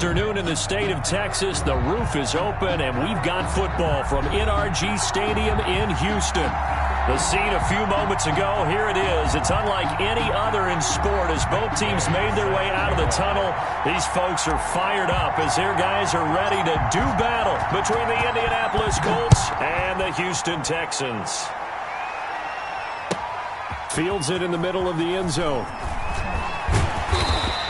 afternoon in the state of Texas. The roof is open, and we've got football from NRG Stadium in Houston. The scene a few moments ago, here it is. It's unlike any other in sport as both teams made their way out of the tunnel. These folks are fired up as their guys are ready to do battle between the Indianapolis Colts and the Houston Texans. Fields it in the middle of the end zone.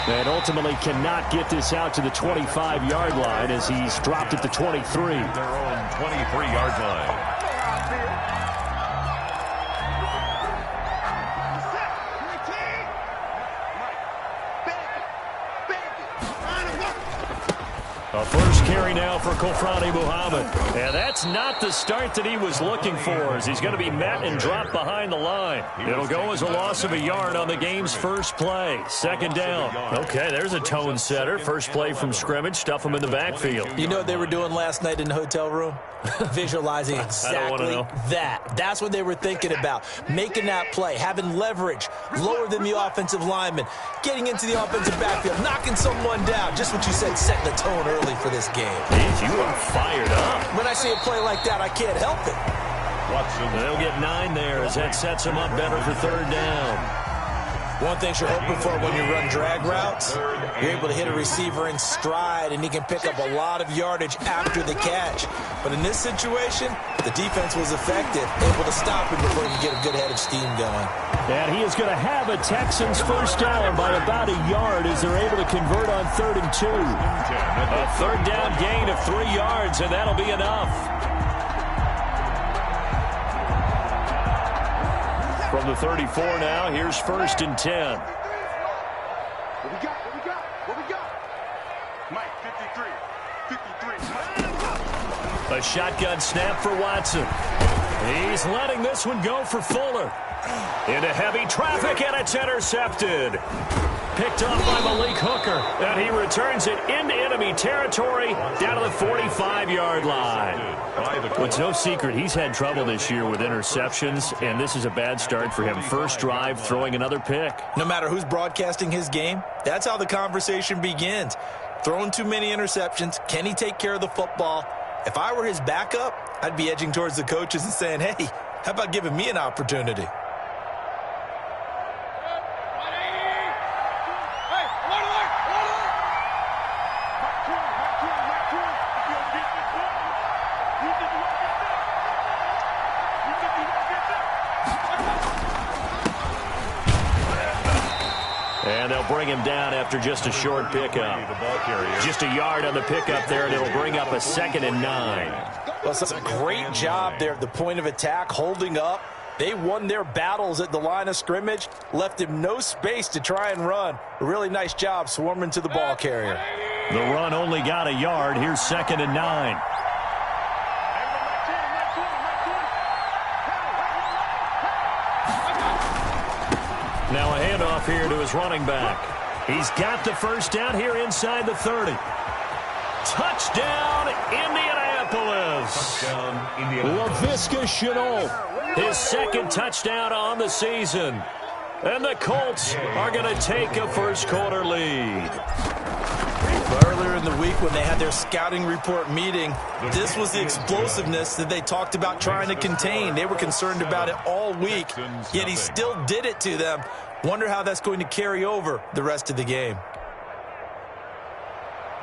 And ultimately cannot get this out to the 25-yard line as he's dropped at the 23. Their own 23-yard line. A first carry now for Kofrani Muhammad. And that's not the start that he was looking for as he's going to be met and dropped behind the line. It'll go as a loss of a yard on the game's first play. Second down. Okay, there's a tone setter. First play from scrimmage. Stuff him in the backfield. You know what they were doing last night in the hotel room? Visualizing exactly that. That's what they were thinking about. Making that play, having leverage, lower than the offensive lineman, getting into the offensive backfield, knocking someone down. Just what you said, setting the tone early for this game. Jeez, you are fired up. When I see a play like that, I can't help it. They'll get 9 there as that sets them up better for third down. One thing you're hoping for when you run drag routes, you're able to hit a receiver in stride, and he can pick up a lot of yardage after the catch. But in this situation, the defense was effective, able to stop him before he could get a good head of steam going. And he is going to have a Texans first down by about a yard as they're able to convert on 3rd and 2. A third down gain of 3 yards, and that'll be enough. From the 34 now, here's 1st and 10. What we got? Mike, 53. A shotgun snap for Watson. He's letting this one go for Fuller. Into heavy traffic, and it's intercepted. Picked off by Malik Hooker, and he returns it into enemy territory down to the 45-yard line. Well, it's no secret he's had trouble this year with interceptions, and this is a bad start for him. First drive, throwing another pick. No matter who's broadcasting his game, that's how the conversation begins. Throwing too many interceptions, can he take care of the football? If I were his backup, I'd be edging towards the coaches and saying, hey, how about giving me an opportunity? And they'll bring him down after just a short pickup. Just a yard on the pickup there, and it'll bring up a 2nd and 9. Well, it's a great job there at the point of attack, holding up. They won their battles at the line of scrimmage, left him no space to try and run. A really nice job swarming to the ball carrier. The run only got a yard. Here's 2nd and 9. Now a handoff here to his running back. He's got the first down here inside the 30. Touchdown, Indianapolis. Laviska Shenault, his 2nd touchdown on the season. And the Colts are going to take a first-quarter lead. Earlier in the week when they had their scouting report meeting, this was the explosiveness that they talked about trying to contain. They were concerned about it all week, yet he still did it to them. Wonder how that's going to carry over the rest of the game.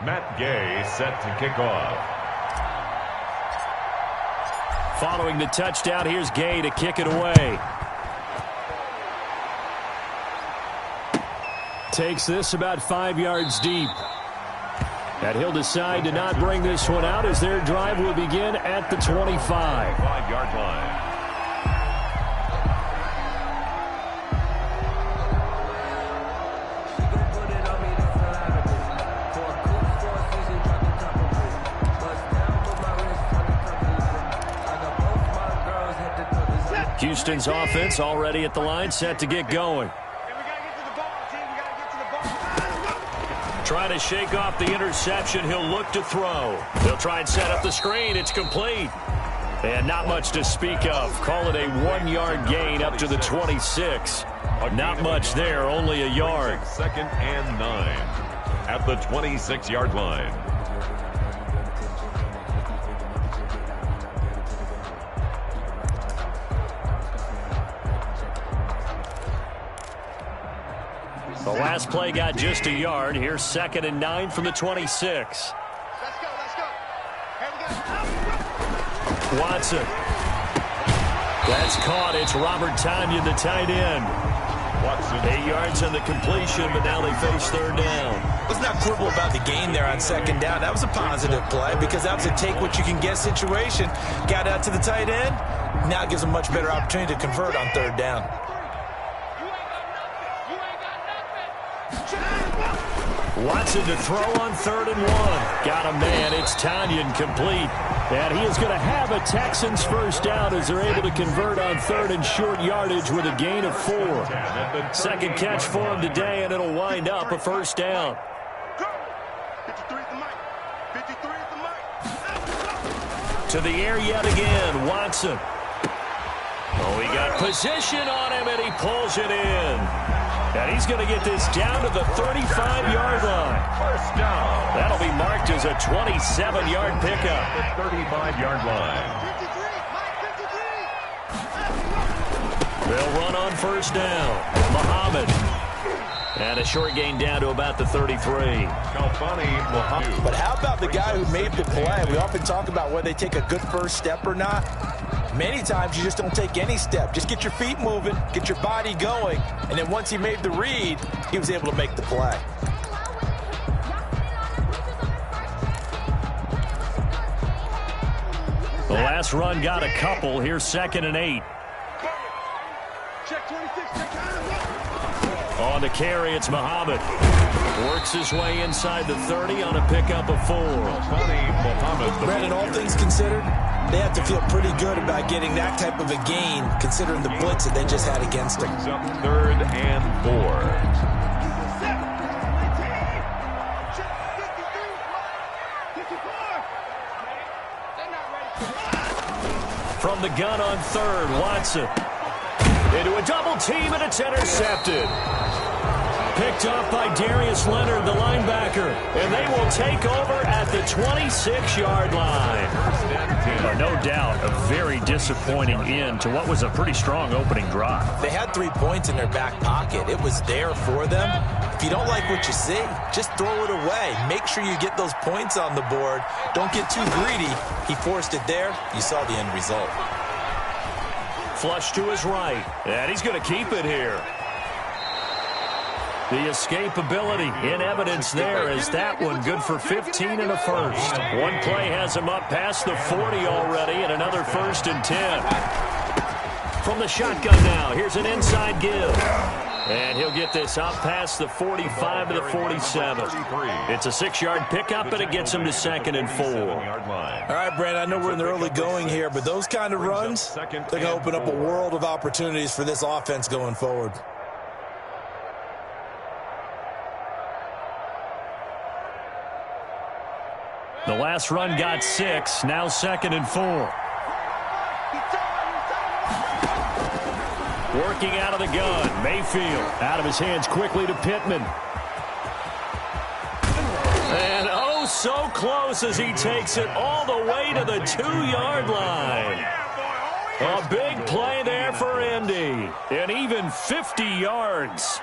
Matt Gay set to kick off. Following the touchdown, here's Gay to kick it away. Takes this about 5 yards deep. And he'll decide to not bring this one out as their drive will begin at the 25. 5-yard line. Houston's offense already at the line, set to get going. Trying to shake off the interception. He'll look to throw. They'll try and set up the screen. It's complete. And not much to speak of. Call it a 1-yard gain up to the 26. Not much there, only a yard. 2nd and 9. at the 26-yard line. The last play got just a yard. Here's 2nd and 9 from the 26. Let's go, let's go. Here we go. Watson. That's caught. It's Robert Tonyan, the tight end. Watson. 8 yards on the completion, but now they face 3rd down. Let's not quibble about the gain there on 2nd down. That was a positive play because that was a take-what-you-can-get situation. Got out to the tight end. Now it gives them much better opportunity to convert on 3rd down. Watson to throw on 3rd and 1. Got a man. It's Tonyan complete. And he is going to have a Texans first down as they're able to convert on 3rd and short yardage with a gain of 4. 2nd catch for him today, and it'll wind up a first down. 53 is the mic. 53 is the mic. To the air yet again, Watson. Oh, he got position on him, and he pulls it in. And he's going to get this down to the 35-yard line. First down. That'll be marked as a 27-yard pickup. The 35-yard line. 53. They'll run on first down. Muhammad. And a short gain down to about the 33. Kalfani Muhammad. But how about the guy who made the play? We often talk about whether they take a good first step or not. Many times you just don't take any step. Just get your feet moving, get your body going, and then once he made the read, he was able to make the play. The last run got a couple. Here's 2nd and 8. Check 26. Check On the carry, it's Muhammad. Works his way inside the 30 on a pickup of 4. Kalfani Muhammad. Brandon, all things considered, they have to feel pretty good about getting that type of a gain, considering the blitz that they just had against them. Brings up 3rd and 4. From the gun on 3rd, Watson. Into a double team, and it's intercepted. Picked off by Darius Leonard, the linebacker. And they will take over at the 26-yard line. No doubt a very disappointing end to what was a pretty strong opening drive. They had 3 points in their back pocket. It was there for them. If you don't like what you see, just throw it away. Make sure you get those points on the board. Don't get too greedy. He forced it there. You saw the end result. Flush to his right. And he's going to keep it here. The escapability in evidence there as that one good for 15 and a first. One play has him up past the 40 already, and another 1st and 10. From the shotgun now, here's an inside give. And he'll get this up past the 45 to the 47. It's a 6-yard pickup, and it gets him to 2nd and 4. All right, Brandon, I know we're in the early going here, but those kind of runs, they're going to open up a world of opportunities for this offense going forward. The last run got 6, now 2nd and 4. Working out of the gun, Mayfield out of his hands quickly to Pittman. And oh, so close as he takes it all the way to the 2-yard line. A big play there for Indy, and even 50 yards.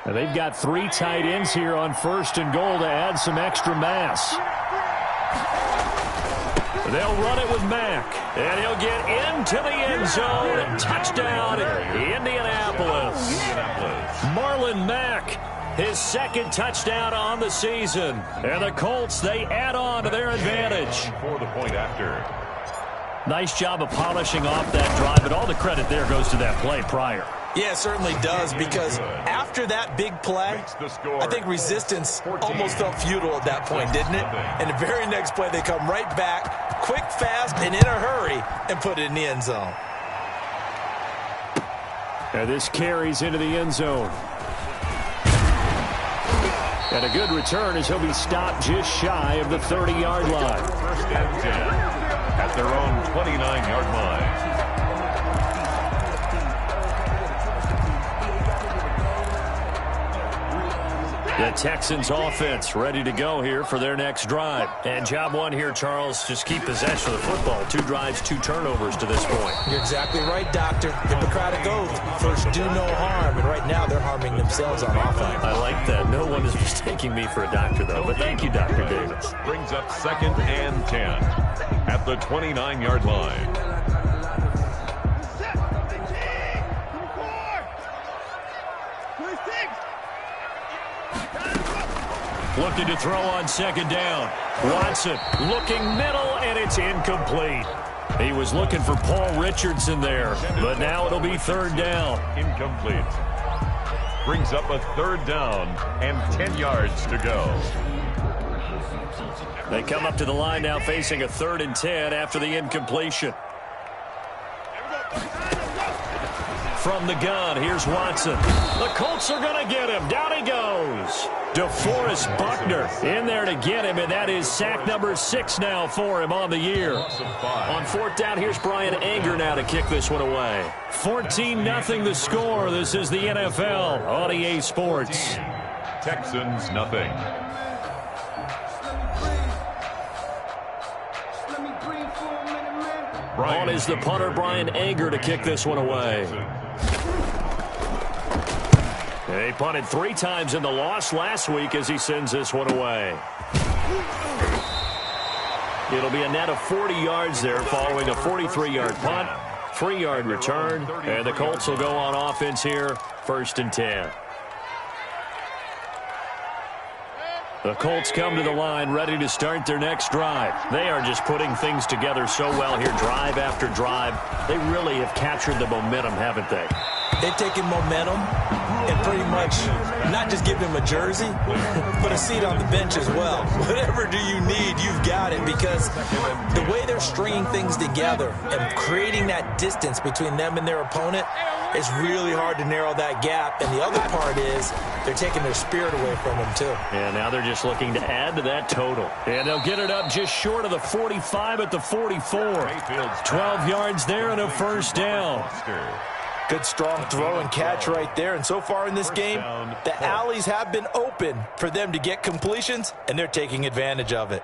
And they've got 3 tight ends here on 1st and goal to add some extra mass. They'll run it with Mack, and he'll get into the end zone. Touchdown, Indianapolis. Marlon Mack, his 2nd touchdown on the season. And the Colts, they add on to their advantage. For the point after. Nice job of polishing off that drive, but all the credit there goes to that play prior. Yeah, it certainly does, because after that big play, I think resistance almost felt futile at that point, didn't it? And the very next play, they come right back, quick, fast, and in a hurry, and put it in the end zone. And this carries into the end zone. And a good return as he'll be stopped just shy of the 30-yard line. 1st and 10 at their own 29-yard line. The Texans offense ready to go here for their next drive. And job one here, Charles, just keep possession of the football. 2 drives, 2 turnovers to this point. You're exactly right, Doctor. Hippocratic oath. First, do no harm. And right now, they're harming themselves on offense. I like that. No one is mistaking me for a doctor, though. But thank you, Dr. Davis. Brings up 2nd and 10 at the 29-yard line. Looking to throw on 2nd down. Watson looking middle, and it's incomplete. He was looking for Paul Richardson there, but now it'll be 3rd down. Incomplete. Brings up a 3rd down and 10 yards to go. They come up to the line now facing a 3rd and 10 after the incompletion. From the gun, here's Watson. The Colts are going to get him. Down he goes. DeForest Buckner in there to get him, and that is sack number 6 now for him on the year. On 4th down, here's Brian Anger now to kick this one away. 14-0 the score. This is the NFL on EA Sports. Texans nothing. On is the punter, Brian Anger, to kick this one away. They punted 3 times in the loss last week as he sends this one away. It'll be a net of 40 yards there following a 43-yard punt, 3-yard return, and the Colts will go on offense here, 1st and 10. The Colts come to the line ready to start their next drive. They are just putting things together so well here, drive after drive. They really have captured the momentum, haven't they? They've taken momentum and pretty much not just give him a jersey, but a seat on the bench as well. Whatever do you need, you've got it, because the way they're stringing things together and creating that distance between them and their opponent, it's really hard to narrow that gap. And the other part is they're taking their spirit away from them, too. And now they're just looking to add to that total. And they'll get it up just short of the 45 at the 44. 12 yards there and a 1st down. Good strong throw and catch right there. And so far in this game, the alleys have been open for them to get completions, and they're taking advantage of it.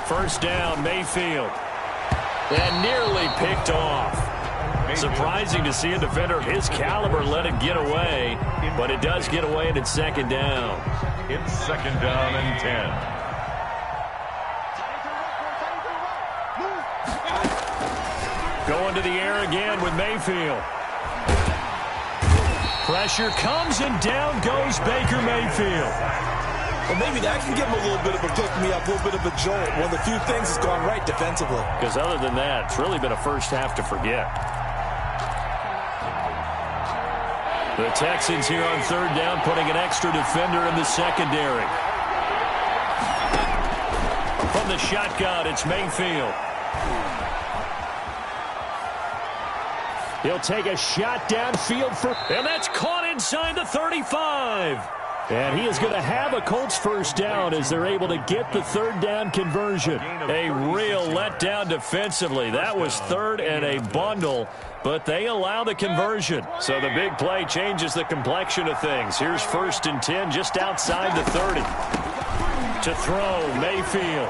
First down, Mayfield. And nearly picked off. Surprising to see a defender of his caliber let it get away, but it does get away, and it's 2nd down. It's 2nd down and 10. Going to the air again with Mayfield. Pressure comes, and down goes Baker Mayfield. Well, maybe that can give him a little bit of a pick-me-up, a little bit of a jolt. One of the few things that's gone right defensively. Because other than that, it's really been a first half to forget. The Texans here on 3rd down, putting an extra defender in the secondary. From the shotgun, it's Mayfield. He'll take a shot downfield and that's caught inside the 35. And he is going to have a Colts 1st down as they're able to get the 3rd down conversion. A real letdown defensively. That was 3rd and a bundle, but they allow the conversion. So the big play changes the complexion of things. Here's 1st and 10 just outside the 30. To throw, Mayfield.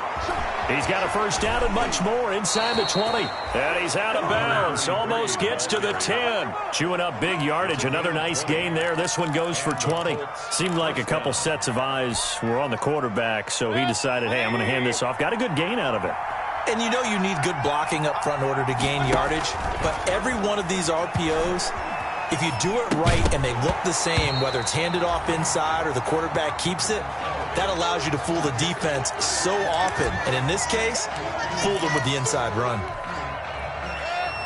He's got a 1st down and much more inside the 20. And he's out of bounds. Almost gets to the 10. Chewing up big yardage. Another nice gain there. This one goes for 20. Seemed like a couple sets of eyes were on the quarterback, so he decided, hey, I'm going to hand this off. Got a good gain out of it. And you know you need good blocking up front in order to gain yardage. But every one of these RPOs, if you do it right and they look the same, whether it's handed off inside or the quarterback keeps it, that allows you to fool the defense so often. And in this case, fool them with the inside run.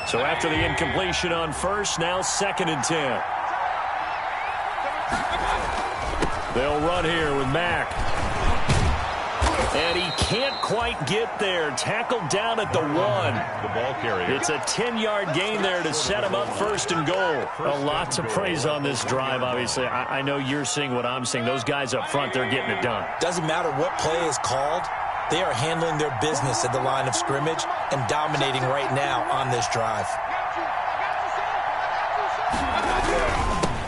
So after the incompletion on 1st, now 2nd and 10. They'll run here with Mack. And he can't quite get there. Tackled down at the 1. The ball carrier. It's a 10-yard gain there to set him up 1st and goal. A lot to praise on this drive, obviously. I know you're seeing what I'm seeing. Those guys up front, they're getting it done. Doesn't matter what play is called. They are handling their business at the line of scrimmage and dominating right now on this drive.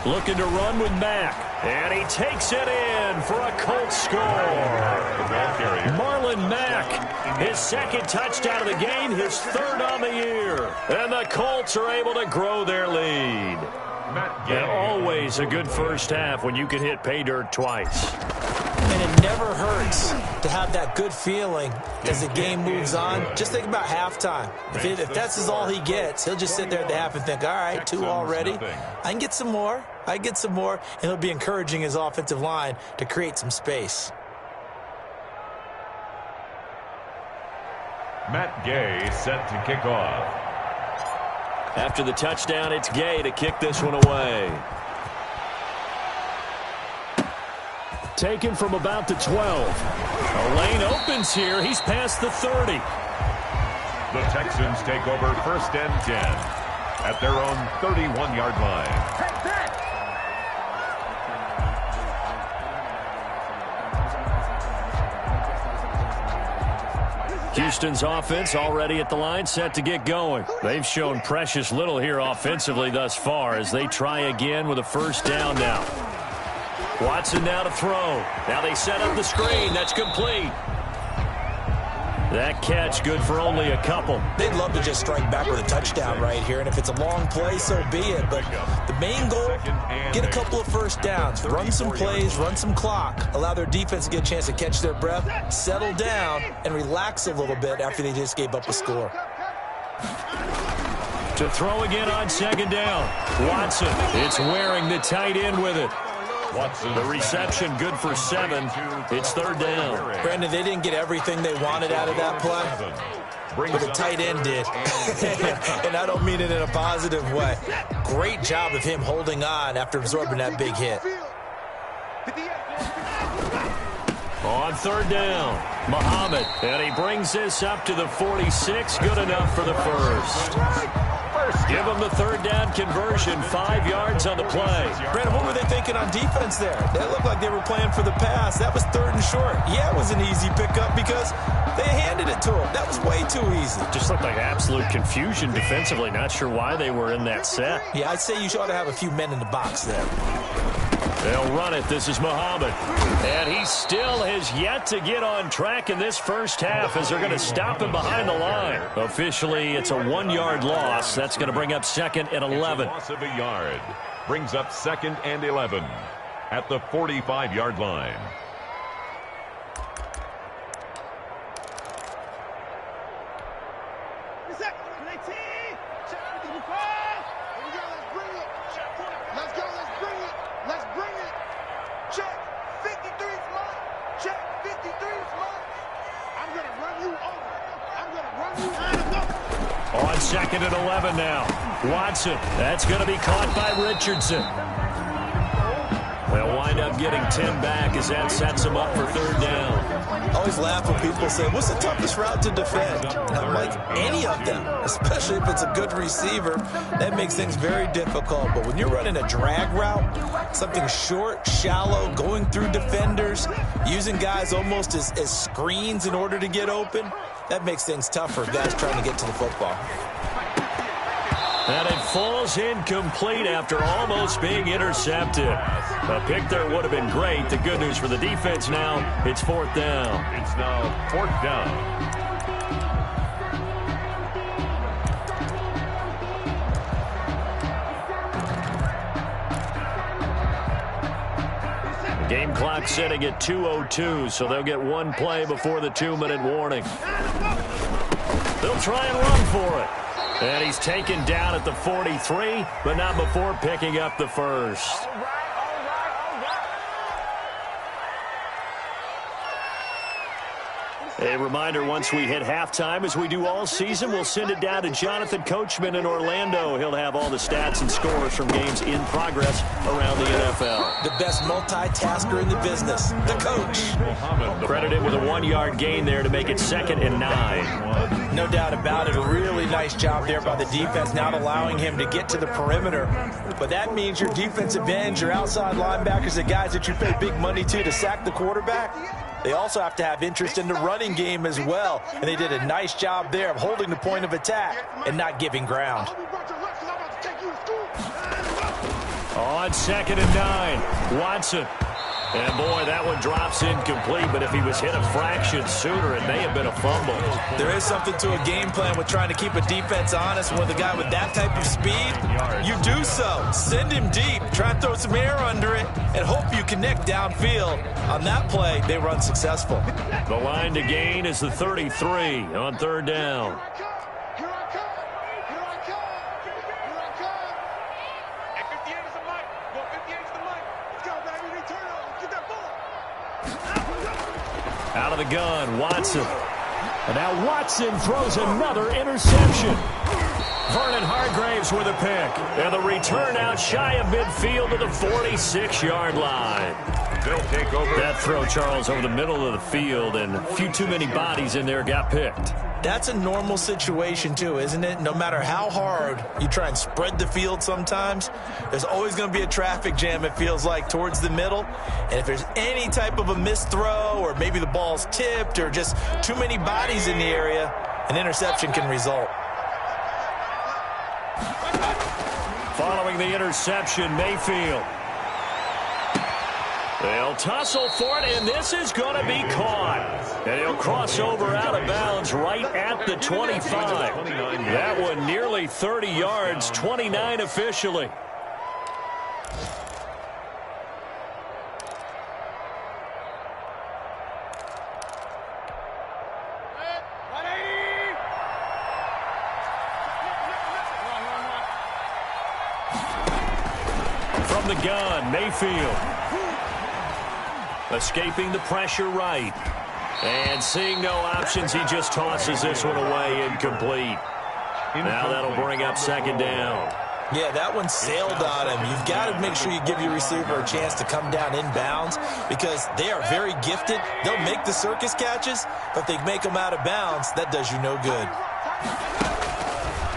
Looking to run with Mack. And he takes it in for a Colts score. Marlon Mack, his second touchdown of the game, his third on the year. And the Colts are able to grow their lead. And always a good first half when you can hit pay dirt twice. And it never hurts to have that good feeling as the game moves on. Just think about halftime. If that's all he gets, he'll just sit there at the half and think, all right, 2 already. I can get some more. And he'll be encouraging his offensive line to create some space. Matt Gay set to kick off. After the touchdown, it's Gay to kick this one away. Taken from about the 12. A lane opens here. He's past the 30. The Texans take over 1st and 10 at their own 31-yard line. Houston's offense already at the line, set to get going. They've shown precious little here offensively thus far as they try again with a first down now. Watson now to throw. Now they set up the screen. That's complete. That catch good for only a couple. They'd love to just strike back with a touchdown right here, and if it's a long play, so be it. But the main goal, get a couple of first downs, run some plays, run some clock, allow their defense to get a chance to catch their breath, settle down, and relax a little bit after they just gave up a score. To throw again on 2nd down. Watson, it's wearing the tight end with it. The reception good for 7. It's 3rd down. Brandon, they didn't get everything they wanted out of that play, but the tight end did. And I don't mean it in a positive way. Great job of him holding on after absorbing that big hit. On 3rd down, Muhammad, and he brings this up to the 46. Good enough for the first. Give them the 3rd down conversion, 5 yards on the play. Brandon, what were they thinking on defense there? They looked like they were playing for the pass. That was 3rd and short. Yeah, it was an easy pickup because they handed it to him. That was way too easy. Just looked like absolute confusion defensively. Not sure why they were in that set. Yeah, I'd say you ought to have a few men in the box there. They'll run it. This is Muhammad. And he still has yet to get on track in this first half as they're going to stop him behind the line. Officially, it's a 1-yard loss. That's going to bring up 2nd and 11. Loss of a yard brings up 2nd and 11 at the 45-yard line. On 2nd and 11 now. Watson. That's going to be caught by Richardson. They'll wind up getting 10 back as that sets them up for 3rd down. I always laugh when people say, what's the toughest route to defend? And I'm like, any of them, especially if it's a good receiver. That makes things very difficult. But when you're running a drag route, something short, shallow, going through defenders, using guys almost as screens in order to get open, that makes things tough for guys trying to get to the football. And it falls incomplete after almost being intercepted. A pick there would have been great. The good news for the defense now, it's 4th down. It's now 4th down. Game clock sitting at 2:02, so they'll get 1 play before the 2-minute warning. They'll try and run for it. And he's taken down at the 43, but not before picking up the first. A reminder, once we hit halftime, as we do all season, we'll send it down to Jonathan Coachman in Orlando. He'll have all the stats and scores from games in progress around the NFL. The best multitasker in the business, the coach. Credited with a 1-yard gain there to make it 2nd and 9. No doubt about it. A really nice job there by the defense, not allowing him to get to the perimeter. But that means your defensive ends, your outside linebackers, the guys that you pay big money to sack the quarterback, they also have to have interest in the running game as well. And they did a nice job there of holding the point of attack and not giving ground. On 2nd and 9, Watson. And, boy, that one drops incomplete, but if he was hit a fraction sooner, it may have been a fumble. There is something to a game plan with trying to keep a defense honest. With a guy with that type of speed, you do so. Send him deep, try and throw some air under it, and hope you connect downfield. On that play, they run successful. The line to gain is the 33 on 3rd down. Out of the gun, Watson. And now Watson throws another interception. Vernon Hargraves with a pick. And the return out shy of midfield to the 46-yard line. They'll take over. That throw, Charles, over the middle of the field, and a few too many bodies in there got picked. That's a normal situation, too, isn't it? No matter how hard you try and spread the field sometimes, there's always going to be a traffic jam, it feels like, towards the middle. And if there's any type of a missed throw, or maybe the ball's tipped, or just too many bodies in the area, an interception can result. Following the interception, Mayfield. They'll tussle for it, and this is going to be caught. And he'll cross over out of bounds right at the 25. That one nearly 30 yards, 29 officially. From the gun, Mayfield. Escaping the pressure right. And seeing no options, he just tosses this one away, incomplete. Now that'll bring up 2nd down. Yeah, that one sailed on him. You've got to make sure you give your receiver a chance to come down inbounds because they are very gifted. They'll make the circus catches, but if they make them out of bounds, that does you no good.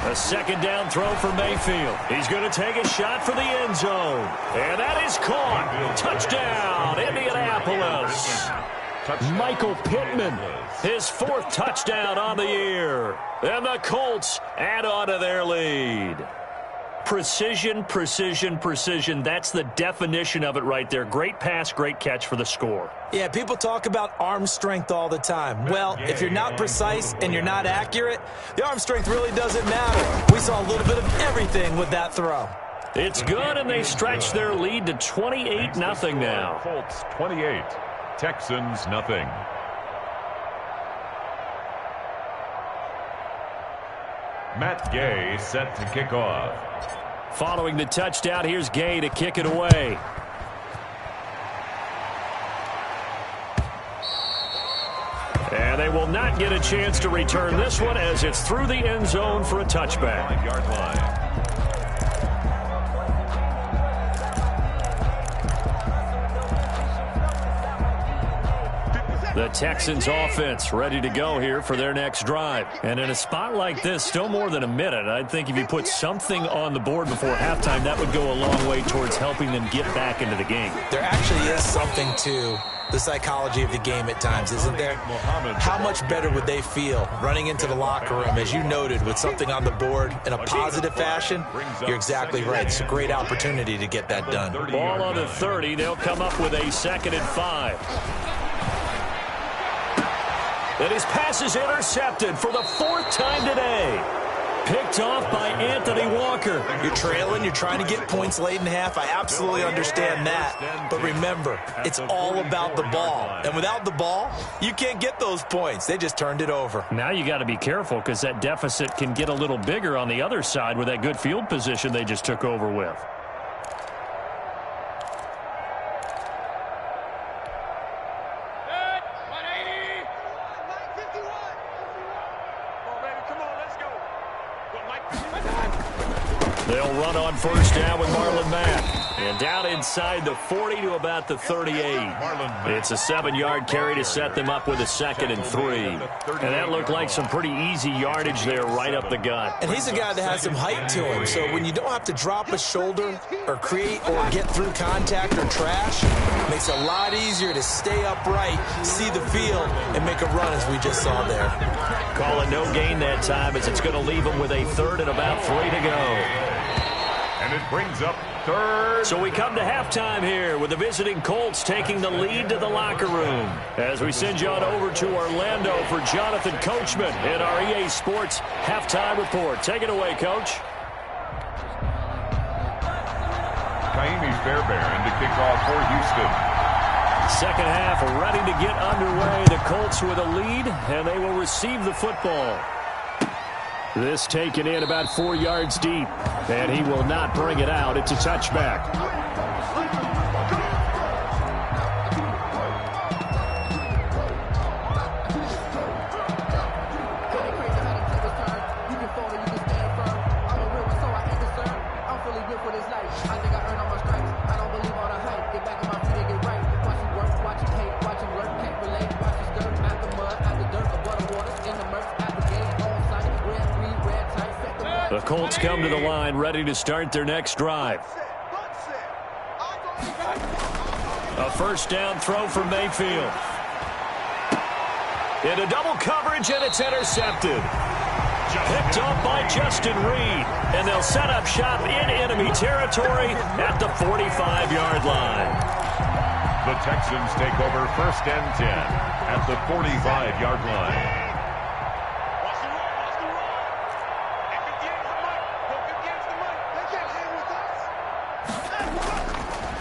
A 2nd down throw for Mayfield. He's going to take a shot for the end zone. And that is caught. Touchdown, Indianapolis. Michael Pittman, his 4th touchdown on the year. And the Colts add on to their lead. Precision, precision, precision. That's the definition of it right there. Great pass, great catch for the score. Yeah, people talk about arm strength all the time. Well, if you're not precise and you're not accurate, the arm strength really doesn't matter. We saw a little bit of everything with that throw. It's good, and they stretch their lead to 28-0 now. Colts 28, Texans nothing. Matt Gay set to kick off. Following the touchdown, here's Gay to kick it away. And they will not get a chance to return this one as it's through the end zone for a touchback. 5-yard line. The Texans offense ready to go here for their next drive. And in a spot like this, still more than a minute, I think if you put something on the board before halftime, that would go a long way towards helping them get back into the game. There actually is something to the psychology of the game at times, isn't there? How much better would they feel running into the locker room, as you noted, with something on the board in a positive fashion? You're exactly right. It's a great opportunity to get that done. Ball on the 30. They'll come up with a 2nd and 5. And his pass is intercepted for the 4th time today. Picked off by Anthony Walker. You're trailing. You're trying to get points late in half. I absolutely understand that. But remember, it's all about the ball. And without the ball, you can't get those points. They just turned it over. Now you got to be careful because that deficit can get a little bigger on the other side with that good field position they just took over with. They'll run on 1st down with Marlon Mack. And down inside the 40 to about the 38. It's a 7-yard carry to set them up with a 2nd and 3. And that looked like some pretty easy yardage there right up the gut. And he's a guy that has some height to him. So when you don't have to drop a shoulder or create or get through contact or trash, it makes it a lot easier to stay upright, see the field, and make a run as we just saw there. Call it no gain that time as it's going to leave them with a 3rd and about 3 to go. And it brings up third. So we come to halftime here with the visiting Colts taking the lead to the locker room. As we send you on over to Orlando for Jonathan Coachman in our EA Sports halftime report. Take it away, Coach. Kaimi Fairbairn to kick off for Houston. Second half ready to get underway. The Colts with a lead, and they will receive the football. This taken in about 4 yards deep, and he will not bring it out. It's a touchback. The Colts come to the line ready to start their next drive. A first down throw for Mayfield. Into double coverage, and it's intercepted. Picked up by Justin Reed, and they'll set up shop in enemy territory at the 45-yard line. The Texans take over first and 10 at the 45-yard line.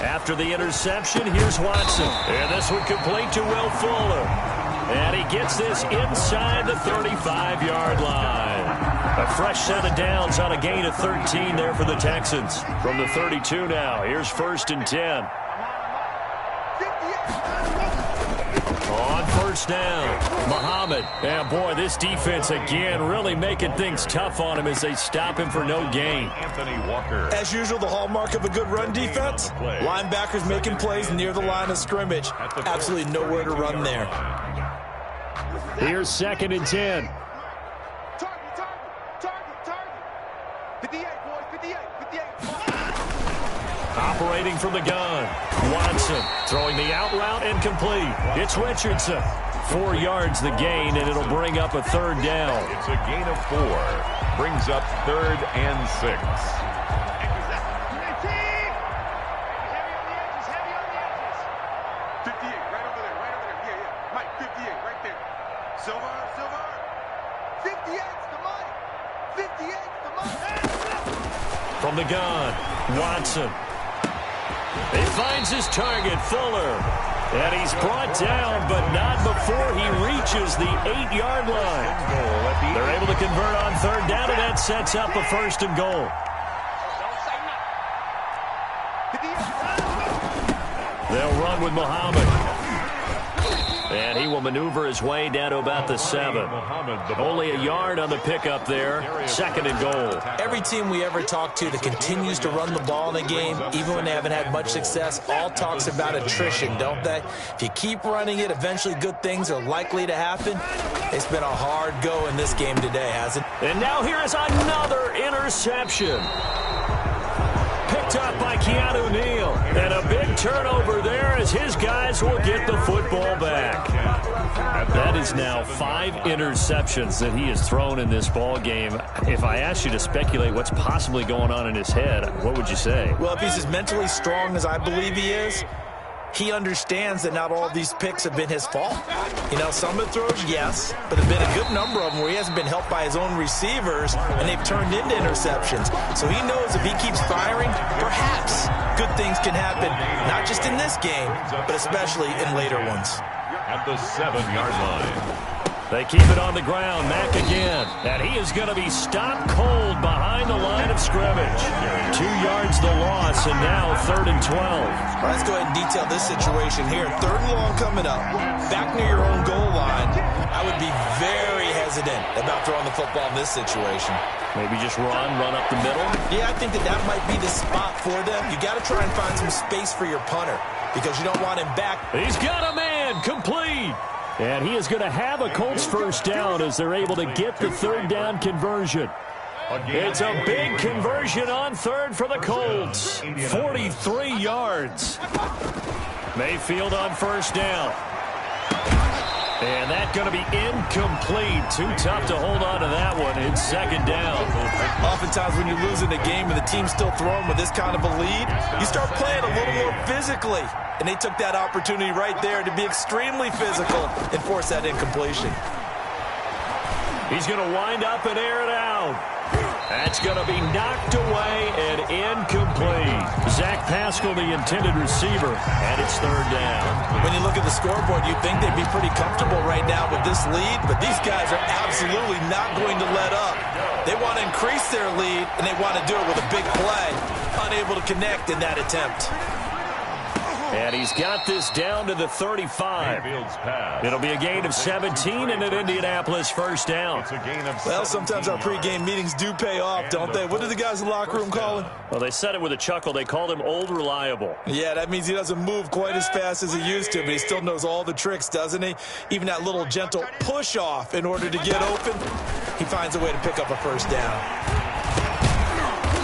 After the interception, here's Watson. And this one complete to Will Fuller. And he gets this inside the 35-yard line. A fresh set of downs on a gain of 13 there for the Texans. From the 32 now, here's first and 10. On first down, Muhammad. And boy, this defense again really making things tough on him as they stop him for no gain. Anthony Walker. As usual, the hallmark of a good run defense, linebackers making plays near the line of scrimmage. Absolutely nowhere to run there. Here's second and 10. Operating from the gun. Watson throwing the out route and complete. It's Richardson. 4 yards the gain, and it'll bring up a third down. It's a gain of 4. Brings up third and 6. 58, right over there. Yeah. Mike, 58, right there. Silver. 58's the Mike. 58's the Mike. From the gun, Watson. He finds his target, Fuller. And he's brought down, but not before he reaches the 8-yard line. They're able to convert on third down, and that sets up a first and goal. They'll run with Muhammad. And he will maneuver his way down to about the 7. Only a yard on the pickup there. Second and goal. Every team we ever talk to that continues to run the ball in a game, even when they haven't had much success, all talks about attrition, don't they? If you keep running it, eventually good things are likely to happen. It's been a hard go in this game today, hasn't it? And now here is another interception. Picked up by Keanu Neal. And a big turnover there as his guys will get the football back. That is now 5 interceptions that he has thrown in this ball game. If I asked you to speculate what's possibly going on in his head, what would you say? Well, if he's as mentally strong as I believe he is, he understands that not all of these picks have been his fault. You know, some of the throws, yes, but there have been a good number of them where he hasn't been helped by his own receivers, and they've turned into interceptions. So he knows if he keeps firing, perhaps good things can happen, not just in this game, but especially in later ones. At the 7-yard line. They keep it on the ground. Mack again. And he is going to be stopped cold behind the line of scrimmage. 2 yards the loss, and now third and 12. Let's go ahead and detail this situation here. Third and long coming up. Back near your own goal line. I would be very hesitant about throwing the football in this situation. Maybe just run up the middle? Yeah, I think that might be the spot for them. You got to try and find some space for your punter because you don't want him back. He's got a man. Complete. And he is going to have a Colts first down as they're able to get the third down conversion. It's a big conversion on third for the Colts. 43 yards. Mayfield on first down. And that's going to be incomplete. Too tough to hold on to that one. It's second down. Oftentimes when you're losing a game and the team's still throwing with this kind of a lead, you start playing a little more physically. And they took that opportunity right there to be extremely physical and force that incompletion. He's going to wind up and air it out. That's going to be knocked away and incomplete. Zach Pascal, the intended receiver, and it's third down. When you look at the scoreboard, you'd think they'd be pretty comfortable right now with this lead, but these guys are absolutely not going to let up. They want to increase their lead, and they want to do it with a big play. Unable to connect in that attempt. And he's got this down to the 35. It'll be a gain of 17 and an Indianapolis first down. Well, sometimes our pregame meetings do pay off, don't they? What do the guys in the locker room call him? Well, they said it with a chuckle. They called him Old Reliable. Yeah, that means he doesn't move quite as fast as he used to, but he still knows all the tricks, doesn't he? Even that little gentle push-off in order to get open, he finds a way to pick up a first down.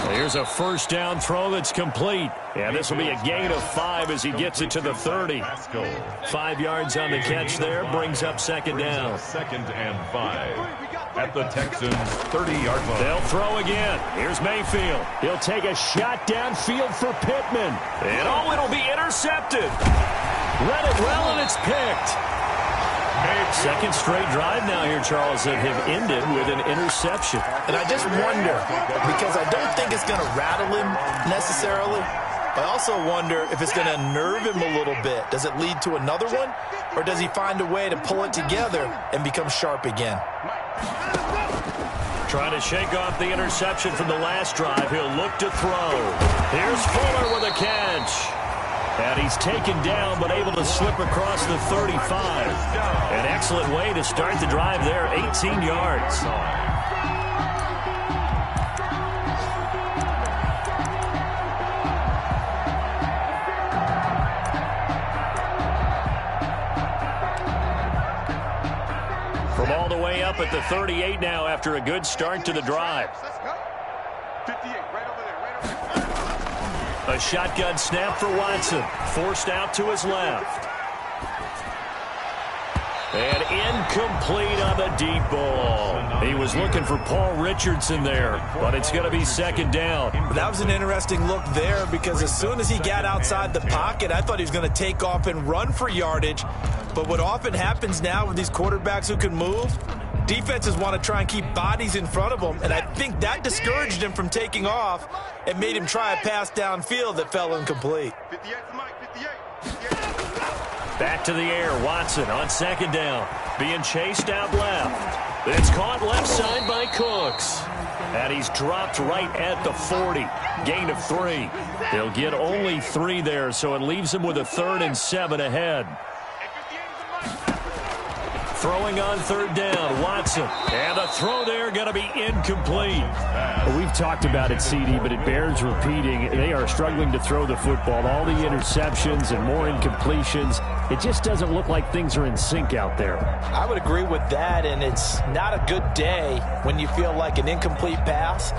Here's a first down throw that's complete. And this will be a gain of 5 as he gets it to the 30. 5 yards on the catch there, brings up second down. Second and 5 at the Texans' 30-yard line. They'll throw again. Here's Mayfield. He'll take a shot downfield for Pittman. And oh, it'll be intercepted. Read it well, and it's picked. Second straight drive now here, Charles, that have ended with an interception. And I just wonder, because I don't think it's going to rattle him necessarily. I also wonder if it's going to nerve him a little bit. Does it lead to another one? Or does he find a way to pull it together and become sharp again? Trying to shake off the interception from the last drive. He'll look to throw. Here's Fuller with a catch. And he's taken down, but able to slip across the 35. An excellent way to start the drive there, 18 yards. From all the way up at the 38 now after a good start to the drive. A shotgun snap for Watson. Forced out to his left. And incomplete on the deep ball. He was looking for Paul Richardson there, but it's going to be second down. That was an interesting look there because as soon as he got outside the pocket, I thought he was going to take off and run for yardage. But what often happens now with these quarterbacks who can move, defenses want to try and keep bodies in front of them, and I think that discouraged him from taking off and made him try a pass downfield that fell incomplete. Back to the air, Watson on second down, being chased out left. It's caught left side by Cooks. And he's dropped right at the 40. Gain of 3. They'll get only 3 there, so it leaves him with a 3rd and 7 ahead. Throwing on third down, Watson. And a throw there going to be incomplete. Well, we've talked about it, CD, but it bears repeating. They are struggling to throw the football. All the interceptions and more incompletions. It just doesn't look like things are in sync out there. I would agree with that, and it's not a good day when you feel like an incomplete pass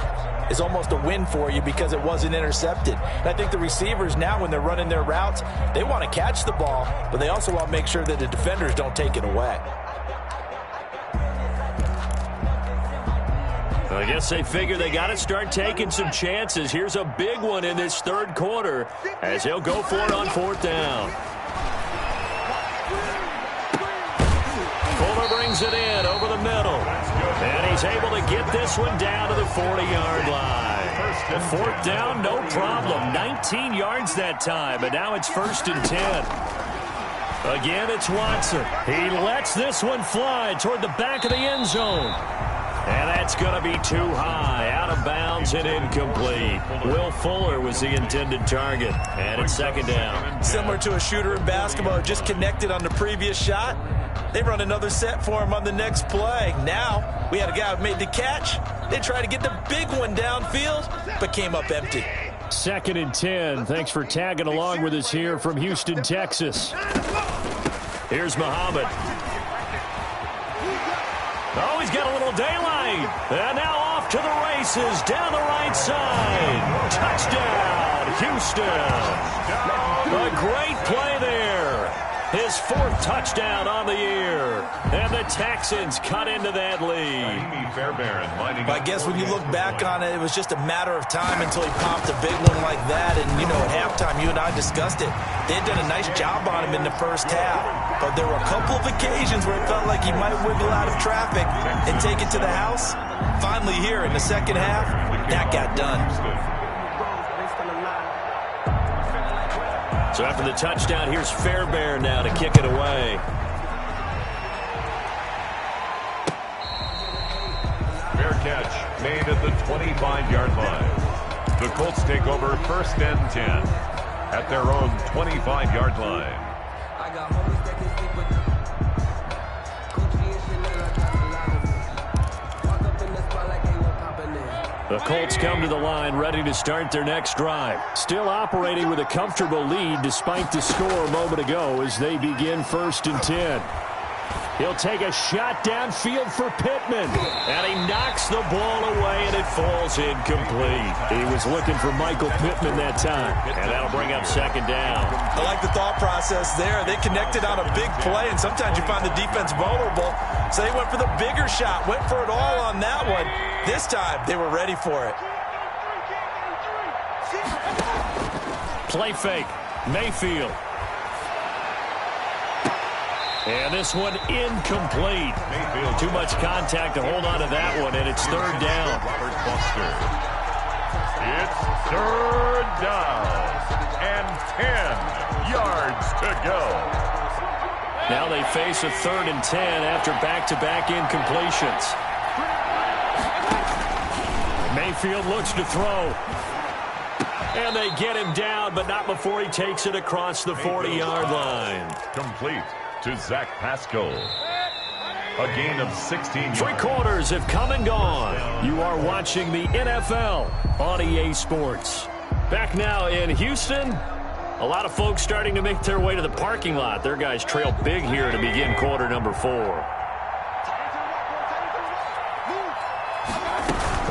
is almost a win for you because it wasn't intercepted. And I think the receivers now, when they're running their routes, they want to catch the ball, but they also want to make sure that the defenders don't take it away. I guess they figure they got to start taking some chances. Here's a big one in this third quarter as he'll go for it on fourth down. Fuller brings it in over the middle. And he's able to get this one down to the 40-yard line. A fourth down, no problem. 19 yards that time, and now it's 1st and 10. Again, it's Watson. He lets this one fly toward the back of the end zone. And that's going to be too high, out of bounds and incomplete. Will Fuller was the intended target, and it's second down. Similar to a shooter in basketball, just connected on the previous shot. They run another set for him on the next play. Now, we had a guy who made the catch. They tried to get the big one downfield, but came up empty. 2nd and 10. Thanks for tagging along with us here from Houston, Texas. Here's Muhammad. Oh, he's got a little daylight. And now off to the races down the right side. Touchdown, Houston. A great play there. His 4th touchdown on the year. And the Texans cut into that lead. I guess when you look back on it, it was just a matter of time until he popped a big one like that. And, you know, at halftime, you and I discussed it. They had done a nice job on him in the first half. But there were a couple of occasions where it felt like he might wiggle out of traffic and take it to the house. Finally here in the second half, that got done. So after the touchdown, here's Fairbairn now to kick it away. Fair catch made at the 25-yard line. The Colts take over 1st and 10 at their own 25-yard line. The Colts come to the line ready to start their next drive. Still operating with a comfortable lead despite the score a moment ago as they begin 1st and 10. He'll take a shot downfield for Pittman. And he knocks the ball away, and it falls incomplete. He was looking for Michael Pittman that time. And that'll bring up 2nd down. I like the thought process there. They connected on a big play, and sometimes you find the defense vulnerable. So they went for the bigger shot, went for it all on that one. This time, they were ready for it. Play fake. Mayfield. And this one incomplete. Too much contact to hold on to that one, and it's 3rd down. It's 3rd down and 10 yards to go. Now they face a 3rd and 10 after back-to-back incompletions. Mayfield looks to throw. And they get him down, but not before he takes it across the 40-yard line. Complete to Zach Pascal. A gain of 16 yards. 3 quarters have come and gone. You are watching the NFL on EA Sports. Back now in Houston. A lot of folks starting to make their way to the parking lot. Their guys trail big here to begin quarter number 4.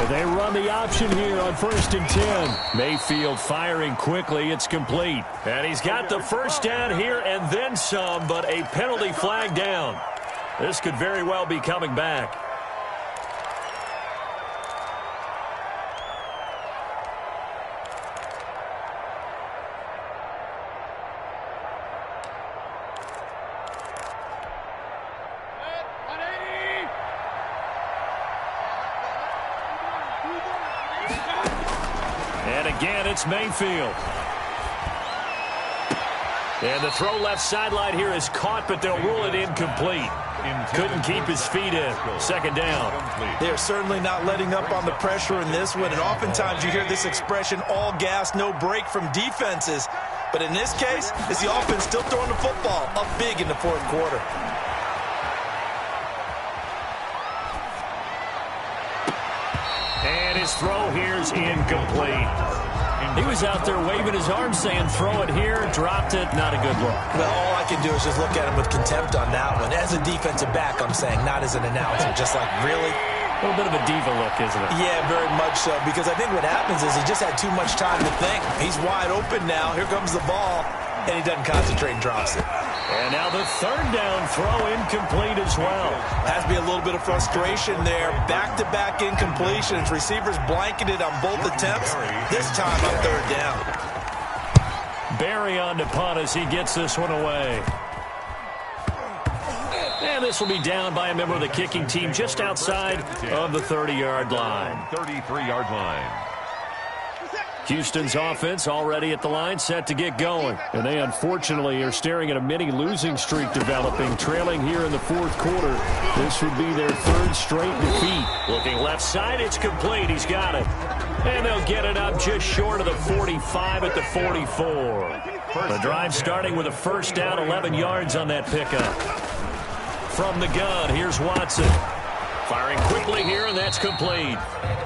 They run the option here on 1st and 10. Mayfield firing quickly. It's complete. And he's got the 1st down here and then some, but a penalty flag down. This could very well be coming back. Again, it's Mayfield. And the throw left sideline here is caught, but they'll rule it incomplete. Couldn't keep his feet in. 2nd down. They're certainly not letting up on the pressure in this one, and oftentimes you hear this expression, all gas, no break from defenses. But in this case, it's the offense still throwing the football up big in the 4th quarter. And his throw here's incomplete. He was out there waving his arms saying, throw it here, dropped it, not a good look. Well, all I can do is just look at him with contempt on that one. As a defensive back, I'm saying, not as an announcer. Just like, really? A little bit of a diva look, isn't it? Yeah, very much so, because I think what happens is he just had too much time to think. He's wide open now. Here comes the ball, and he doesn't concentrate and drops it. And now the 3rd down throw incomplete as well. Has to be a little bit of frustration there. Back-to-back incompletions. Receivers blanketed on both attempts. This time on 3rd down. Barry on to punt as he gets this one away. And this will be down by a member of the kicking team just outside of the 30-yard line. 33-yard line. Houston's offense already at the line, set to get going. And they unfortunately are staring at a mini losing streak developing, trailing here in the 4th quarter. This would be their 3rd straight defeat. Looking left side, it's complete. He's got it. And they'll get it up just short of the 45 at the 44. The drive starting with a 1st down, 11 yards on that pickup. From the gun, here's Watson. Firing quickly here, and that's complete.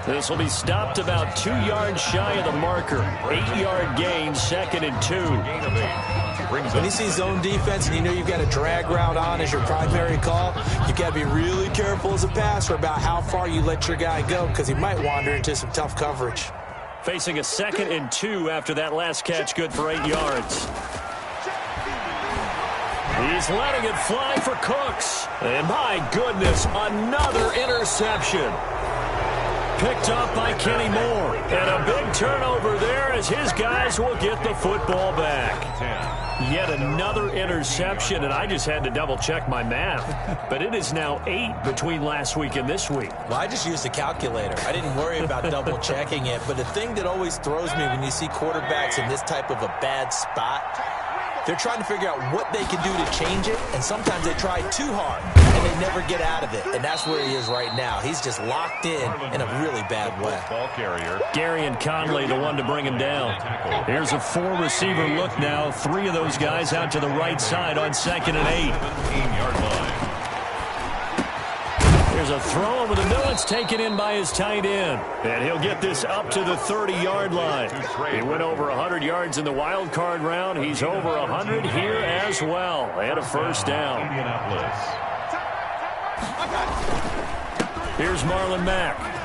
This will be stopped about 2 yards shy of the marker. 8-yard gain, 2nd and 2. When you see zone defense and you know you've got a drag route on as your primary call, you've got to be really careful as a passer about how far you let your guy go because he might wander into some tough coverage. Facing a 2nd and 2 after that last catch, good for 8 yards. He's letting it fly for Cooks. And my goodness, another interception. Picked up by Kenny Moore. And a big turnover there as his guys will get the football back. Yet another interception, and I just had to double-check my math. But it is now 8 between last week and this week. Well, I just used a calculator. I didn't worry about double-checking it. But the thing that always throws me when you see quarterbacks in this type of a bad spot, they're trying to figure out what they can do to change it, and sometimes they try too hard, and they never get out of it. And that's where he is right now. He's just locked in a really bad way. Gary and Conley, the one to bring him down. Here's a 4-receiver look now. 3 of those guys out to the right side on 2nd and 8. 17-yard line. There's a throw over the middle. It's taken in by his tight end. And he'll get this up to the 30-yard line. He went over 100 yards in the wild card round. He's over 100 here as well. And a first down. Here's Marlon Mack.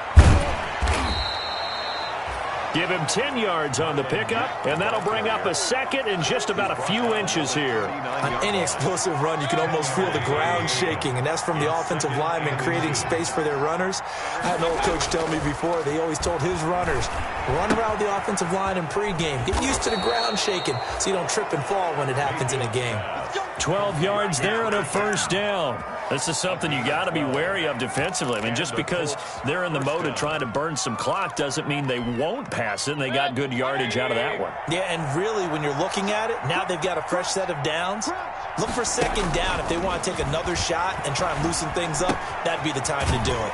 Give him 10 yards on the pickup, and that'll bring up a second and just about a few inches here. On any explosive run, you can almost feel the ground shaking, and that's from the offensive linemen creating space for their runners. I had an old coach tell me before, they always told his runners, run around the offensive line in pregame. Get used to the ground shaking so you don't trip and fall when it happens in a game. 12 yards there and a first down. This is something you got to be wary of defensively. I mean, just because they're in the mode of trying to burn some clock doesn't mean they won't pass it, and they got good yardage out of that one. Yeah, and really, when you're looking at it, now they've got a fresh set of downs. Look for 2nd down. If they want to take another shot and try and loosen things up, that'd be the time to do it.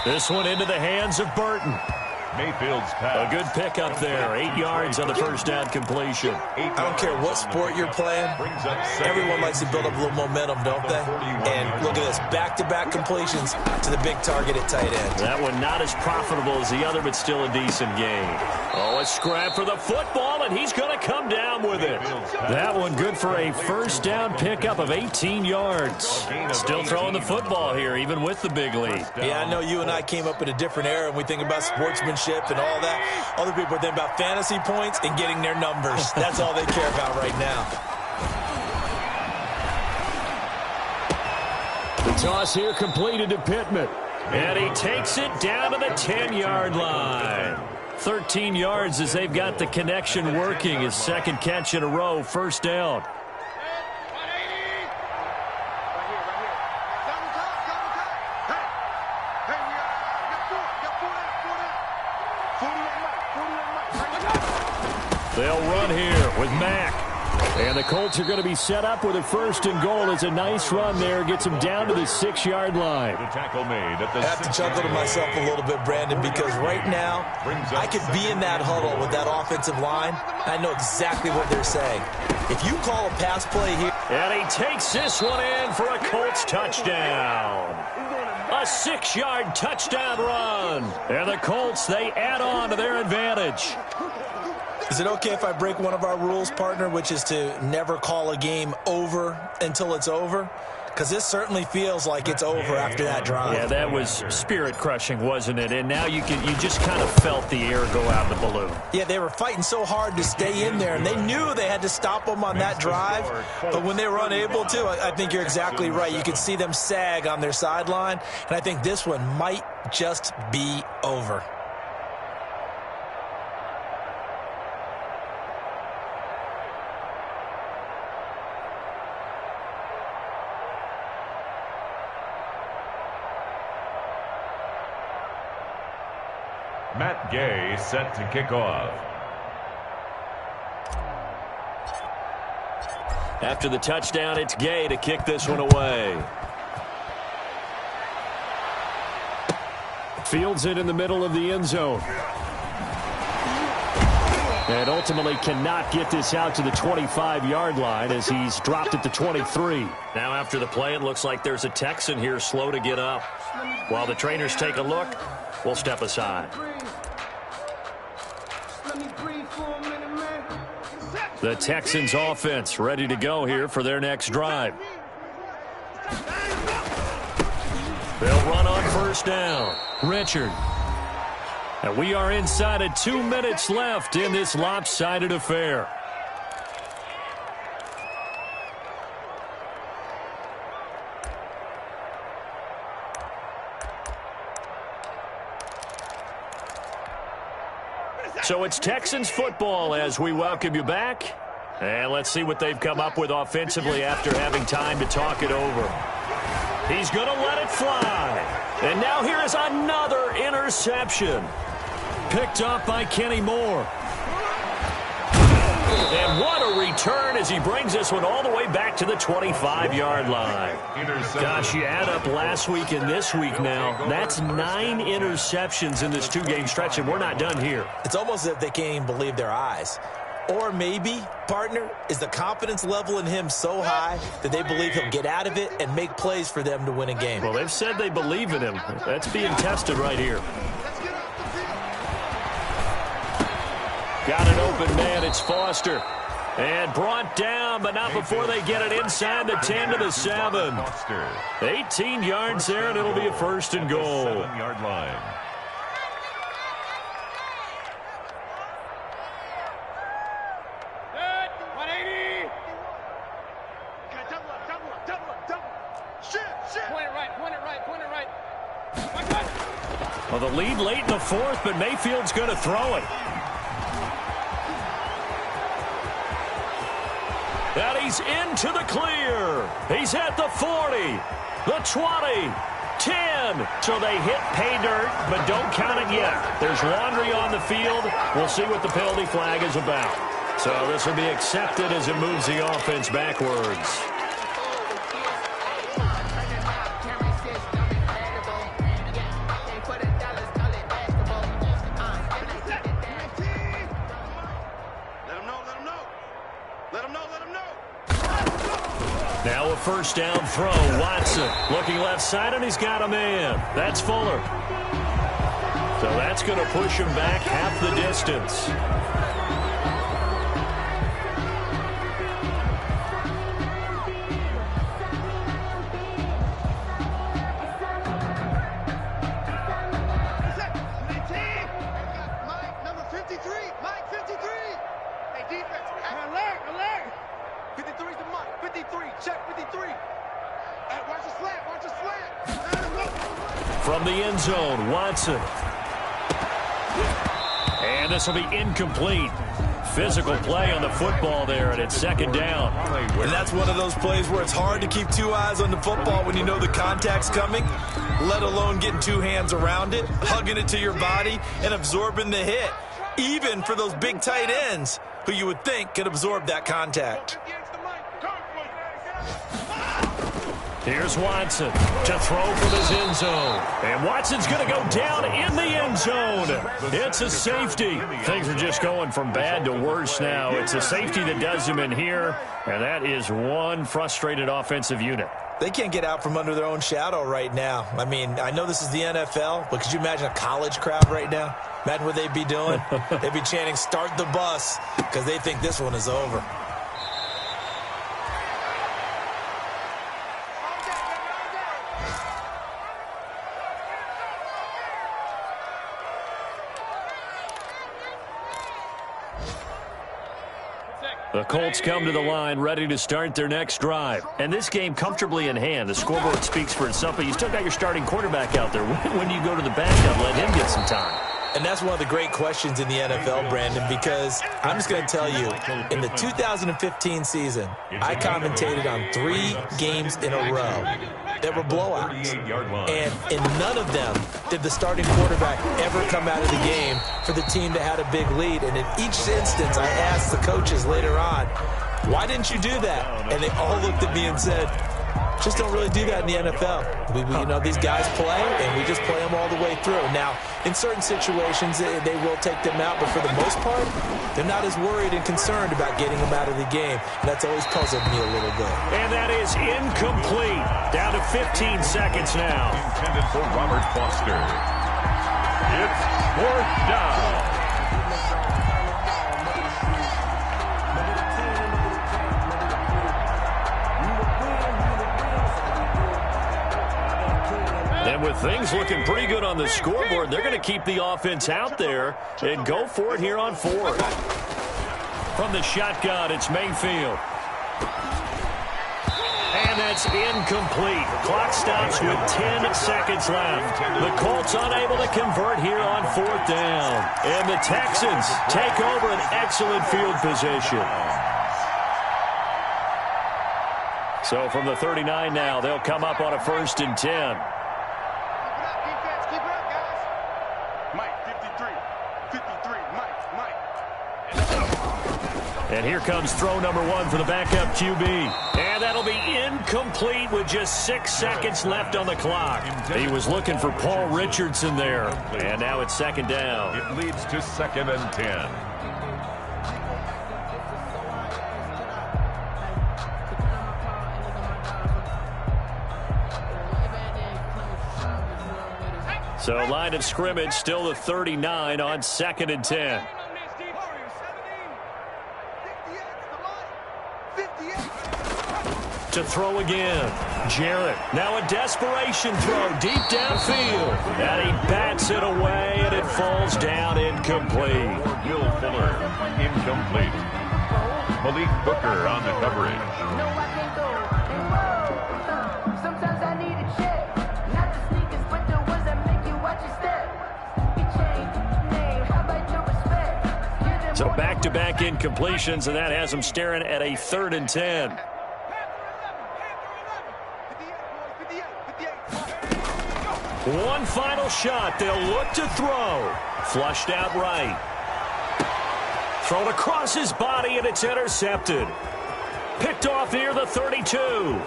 This one into the hands of Burton. Mayfield's pass. A good pickup there. 8 yards on the first down completion. I don't care what sport you're playing. Everyone likes to build up a little momentum, don't they? And look at this. Back-to-back completions to the big target at tight end. That one not as profitable as the other, but still a decent gain. Oh, a scrap for the football, and he's going to come down with it. That one good for a first down pickup of 18 yards. Still throwing the football here, even with the big lead. Yeah, I know you and I came up in a different era, and we think about sportsmanship and all that. Other people think about fantasy points and getting their numbers. That's all they care about right now. The toss here completed to Pittman. And he takes it down to the 10-yard line. 13 yards as they've got the connection working. His 2nd catch in a row, first down. They'll run here with Mack. And the Colts are going to be set up with a 1st and goal. It's a nice run there. Gets him down to the 6-yard line. The tackle made at the I have to chuckle to myself a little bit, Brandon, because right now I could be in that huddle with that offensive line. I know exactly what they're saying. If you call a pass play here. And he takes this one in for a Colts touchdown. A 6-yard touchdown run. And the Colts, they add on to their advantage. Is it okay if I break one of our rules, partner, which is to never call a game over until it's over? Because this certainly feels like it's over after that drive. Yeah, that was spirit-crushing, wasn't it? And now you just kind of felt the air go out of the balloon. Yeah, they were fighting so hard to stay in there, and they knew they had to stop them on that drive. But when they were unable to, I think you're exactly right. You could see them sag on their sideline, and I think this one might just be over. Matt Gay set to kick off. After the touchdown, it's Gay to kick this one away. Fields it in the middle of the end zone. And ultimately cannot get this out to the 25-yard line as he's dropped at the 23. Now after the play, it looks like there's a Texan here slow to get up. While the trainers take a look, we'll step aside. The Texans offense ready to go here for their next drive. They'll run on first down. Richard. And we are inside of 2 minutes left in this lopsided affair. So it's Texans football as we welcome you back. And let's see what they've come up with offensively after having time to talk it over. He's going to let it fly. And now here is another interception. Picked up by Kenny Moore. And what a return as he brings this one all the way back to the 25-yard line. Gosh, you add up last week and this week now. That's 9 interceptions in this 2-game stretch, and we're not done here. It's almost as if they can't even believe their eyes. Or maybe, partner, is the confidence level in him so high that they believe he'll get out of it and make plays for them to win a game. Well, they've said they believe in him. That's being tested right here. Got an open man. It's Foster. And brought down, but not before they get it inside the 10 to the 7. 18 yards there, and it'll be a 1st and goal. 7-yard line. Well, the lead late in the 4th, but Mayfield's going to throw it. And he's into the clear. He's at the 40, the 20, 10. So they hit pay dirt, but don't count it yet. There's laundry on the field. We'll see what the penalty flag is about. So this will be accepted as it moves the offense backwards. Now a 1st down throw. Watson looking left side, and he's got a man. That's Fuller. So that's going to push him back half the distance. Mike, number 53. Mike, 53. Hey, defense. Alert. 53's the Mike. 53. Check 53. Hey, watch the slant. From the end zone, Watson. And this will be incomplete. Physical play on the football there, and it's 2nd down. And that's one of those plays where it's hard to keep 2 eyes on the football when you know the contact's coming, let alone getting 2 hands around it, hugging it to your body, and absorbing the hit, even for those big tight ends who you would think could absorb that contact. Here's Watson to throw from his end zone. And Watson's going to go down in the end zone. It's a safety. Things are just going from bad to worse now. It's a safety that does him in here, and that is one frustrated offensive unit. They can't get out from under their own shadow right now. I mean, I know this is the NFL, but could you imagine a college crowd right now? Imagine what they'd be doing. They'd be chanting, "Start the bus," because they think this one is over. The Colts come to the line ready to start their next drive. And this game comfortably in hand. The scoreboard speaks for itself, but you still got your starting quarterback out there. When do you go to the backup, let him get some time? And that's one of the great questions in the NFL, Brandon, because I'm just going to tell you, in the 2015 season, I commentated on 3 games in a row that were blowouts. And in none of them did the starting quarterback ever come out of the game for the team that had a big lead. And in each instance, I asked the coaches later on, why didn't you do that? And they all looked at me and said, just don't really do that in the NFL. You know, these guys play, and we just play them all the way through. Now, in certain situations, they will take them out, but for the most part, they're not as worried and concerned about getting them out of the game. And that's always puzzled me a little bit. And that is incomplete. Down to 15 seconds now. Intended for Robert Foster. It's 4th down. And with things looking pretty good on the scoreboard, they're going to keep the offense out there and go for it here on 4th. From the shotgun, it's Mayfield. And that's incomplete. Clock stops with 10 seconds left. The Colts unable to convert here on 4th down. And the Texans take over an excellent field position. So from the 39 now, they'll come up on a 1st and 10. Keep it up, defense. Keep it up, guys. Mike, 53. Mike. And here comes throw number 1 for the backup QB. And that'll be incomplete with just 6 seconds left on the clock. He was looking for Paul Richardson there. And now it's 2nd down. It leads to 2nd and 10. So line of scrimmage still the 39 on 2nd and 10. To throw again. Jarrett. Now a desperation throw deep downfield. And he bats it away, and it falls down incomplete. Will Fuller, incomplete. Malik Booker on the coverage. Sometimes I need a check. Not the sneakers, but the ones that make you watch your step. You change name, how about your respect? So back-to-back incompletions, and that has him staring at a 3rd and 10. One final shot. They'll look to throw. Flushed out right. Thrown across his body, and it's intercepted. Picked off near the 32.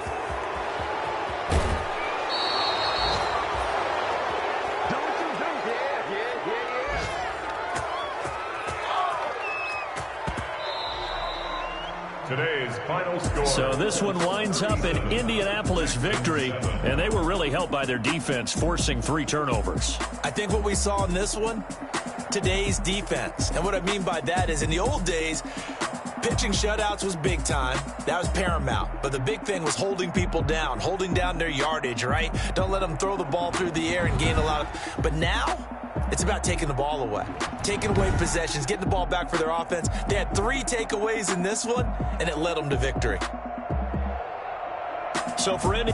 Today's final score. So this one winds up an Indianapolis victory, and they were really helped by their defense, forcing 3 turnovers. I think what we saw in this one, today's defense. And what I mean by that is in the old days, pitching shutouts was big time. That was paramount. But the big thing was holding people down, holding down their yardage, right? Don't let them throw the ball through the air and gain a lot of... But now, it's about taking the ball away. Taking away possessions, getting the ball back for their offense. They had 3 takeaways in this one, and it led them to victory. So for Indy...